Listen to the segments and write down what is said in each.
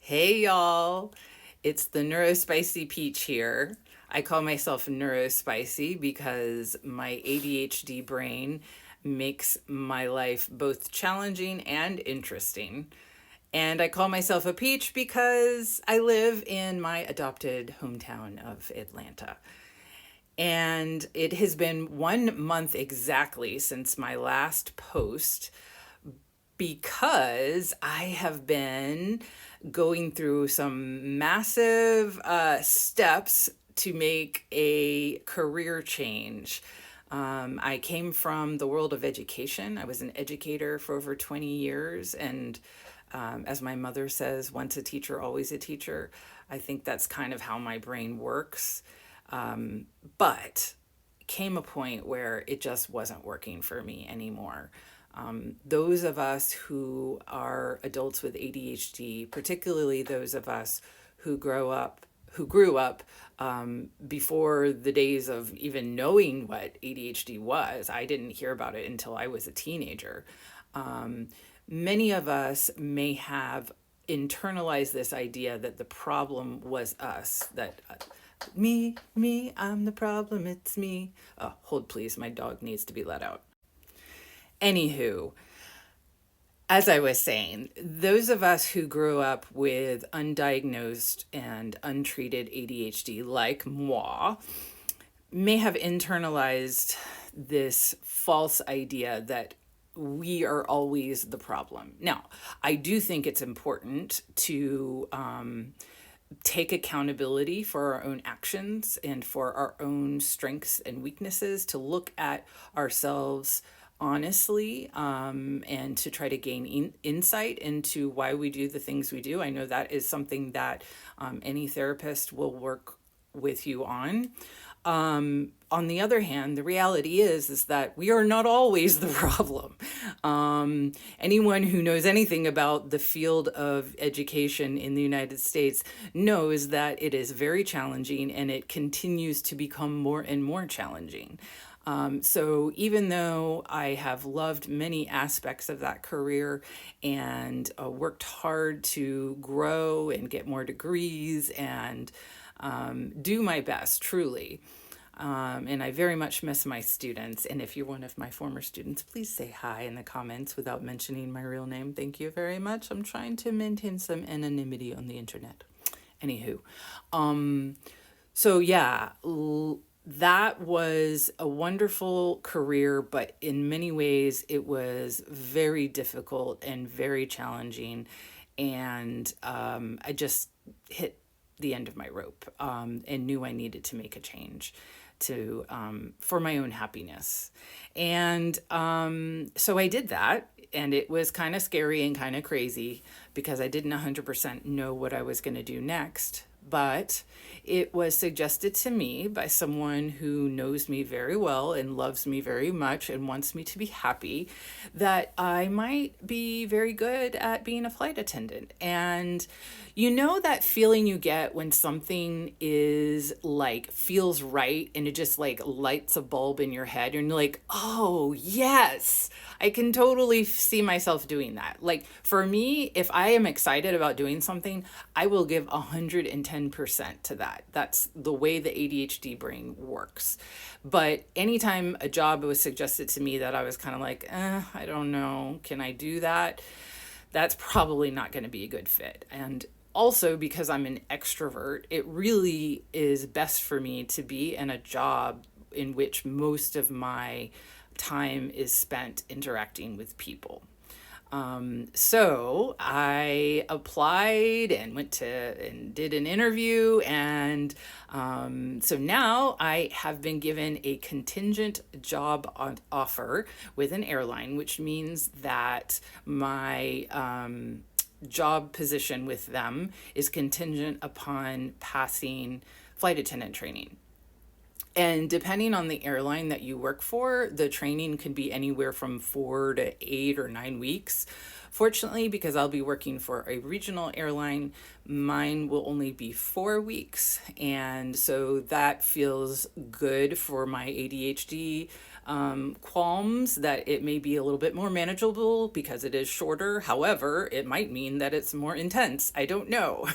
Hey y'all, it's the neurospicy peach here. I call myself neurospicy because my ADHD brain makes my life both challenging and interesting. And I call myself a peach because I live in my adopted hometown of Atlanta. And it has been 1 month exactly since my last post because I have been going through some massive steps to make a career change. I came from the world of education. I was an educator for over 20 years. And as my mother says, once a teacher, always a teacher. I think that's kind of how my brain works. But came a point where it just wasn't working for me anymore. Those of us who are adults with ADHD, particularly those of us who grew up before the days of even knowing what ADHD was. I didn't hear about it until I was a teenager. Many of us may have internalized this idea that the problem was us, that me, I'm the problem, it's me. Oh, hold please, my dog needs to be let out. Anywho, as I was saying, those of us who grew up with undiagnosed and untreated ADHD, like moi, may have internalized this false idea that we are always the problem. Now, I do think it's important to take accountability for our own actions and for our own strengths and weaknesses, to look at ourselves honestly, and to try to gain insight into why we do the things we do. I know that is something that any therapist will work with you on. On the other hand, the reality is that we are not always the problem. Anyone who knows anything about the field of education in the United States knows that it is very challenging and it continues to become more and more challenging. So even though I have loved many aspects of that career and worked hard to grow and get more degrees and do my best, truly. And I very much miss my students. And if you're one of my former students, please say hi in the comments without mentioning my real name. Thank you very much. I'm trying to maintain some anonymity on the internet. Anywho, so yeah, that was a wonderful career, but in many ways it was very difficult and very challenging. And I just hit the end of my rope, and knew I needed to make a change to for my own happiness. And so I did that, and it was kind of scary and kind of crazy because I didn't 100% know what I was going to do next. But it was suggested to me by someone who knows me very well and loves me very much and wants me to be happy, that I might be very good at being a flight attendant. And you know that feeling you get when something is like feels right and it just like lights a bulb in your head and you're like, oh, yes, I can totally see myself doing that. Like for me, if I am excited about doing something, I will give 110% to that. That's the way the ADHD brain works. But anytime a job was suggested to me that I was kind of like, I don't know, can I do that? That's probably not going to be a good fit. And also, because I'm an extrovert, it really is best for me to be in a job in which most of my time is spent interacting with people. So I applied and went to and did an interview, and so now I have been given a contingent job offer with an airline, which means that my job position with them is contingent upon passing flight attendant training. And depending on the airline that you work for, the training can be anywhere from 4 to 8 or 9 weeks. Fortunately, because I'll be working for a regional airline, mine will only be 4 weeks. And so that feels good for my ADHD qualms, that it may be a little bit more manageable because it is shorter. However, it might mean that it's more intense. I don't know.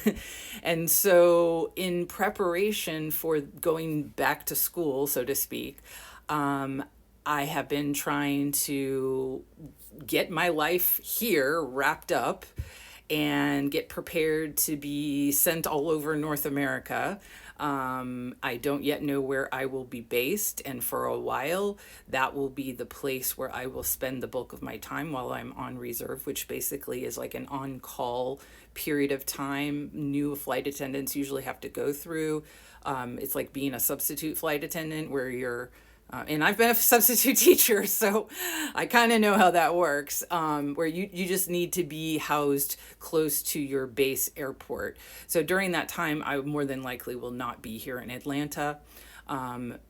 And so, in preparation for going back to school, so to speak, I have been trying to get my life here wrapped up and get prepared to be sent all over North America. I don't yet know where I will be based, and for a while, that will be the place where I will spend the bulk of my time while I'm on reserve, which basically is like an on call period of time new flight attendants usually have to go through. It's like being a substitute flight attendant where you're and I've been a substitute teacher, so I kind of know how that works, where you just need to be housed close to your base airport. So during that time, I more than likely will not be here in Atlanta.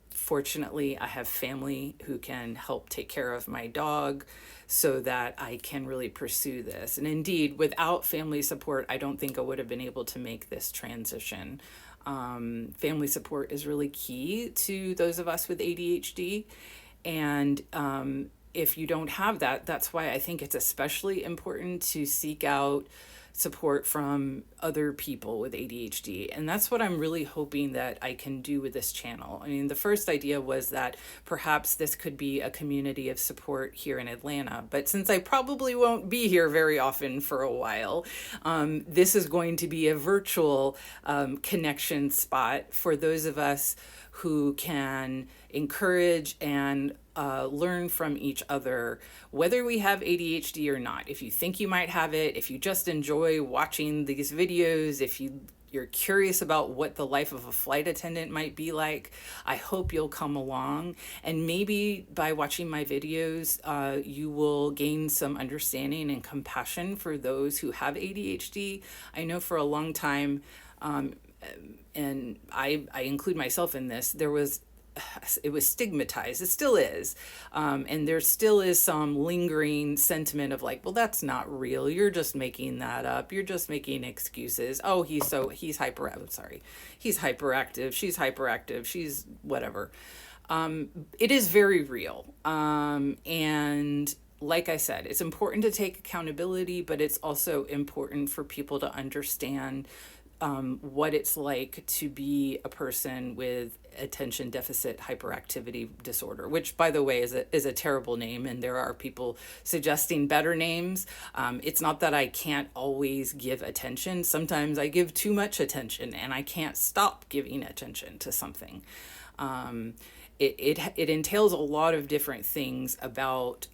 Fortunately, I have family who can help take care of my dog so that I can really pursue this. And indeed, without family support, I don't think I would have been able to make this transition. Family support is really key to those of us with ADHD. And if you don't have that, that's why I think it's especially important to seek out support from other people with ADHD. And that's what I'm really hoping that I can do with this channel. I mean, the first idea was that perhaps this could be a community of support here in Atlanta. But since I probably won't be here very often for a while, this is going to be a virtual connection spot for those of us who can encourage and learn from each other, whether we have ADHD or not. If you think you might have it, if you just enjoy watching these videos, if you're curious about what the life of a flight attendant might be like, I hope you'll come along. And maybe by watching my videos, you will gain some understanding and compassion for those who have ADHD. I know for a long time, and I include myself in this, it was stigmatized. It still is. And there still is some lingering sentiment of like, well, that's not real. You're just making that up. You're just making excuses. Oh, he's hyperactive. She's hyperactive. She's whatever. It is very real. And like I said, it's important to take accountability, but it's also important for people to understand what it's like to be a person with attention deficit hyperactivity disorder, which, by the way, is a terrible name, and there are people suggesting better names. It's not that I can't always give attention. Sometimes I give too much attention, and I can't stop giving attention to something. It entails a lot of different things about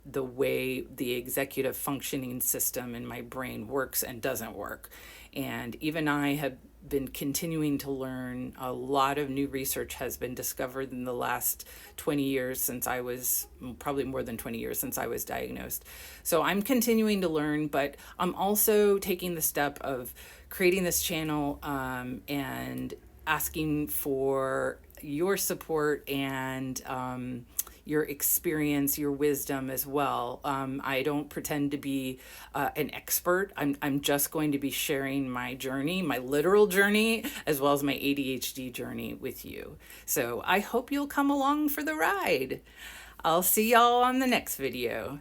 the way the executive functioning system in my brain works and doesn't work. And even I have been continuing to learn. A lot of new research has been discovered in the last 20 years since I was, probably more than 20 years since I was diagnosed. So I'm continuing to learn, but I'm also taking the step of creating this channel and asking for your support and your experience, your wisdom as well. I don't pretend to be an expert. I'm just going to be sharing my journey, my literal journey, as well as my ADHD journey with you. So I hope you'll come along for the ride. I'll see y'all on the next video.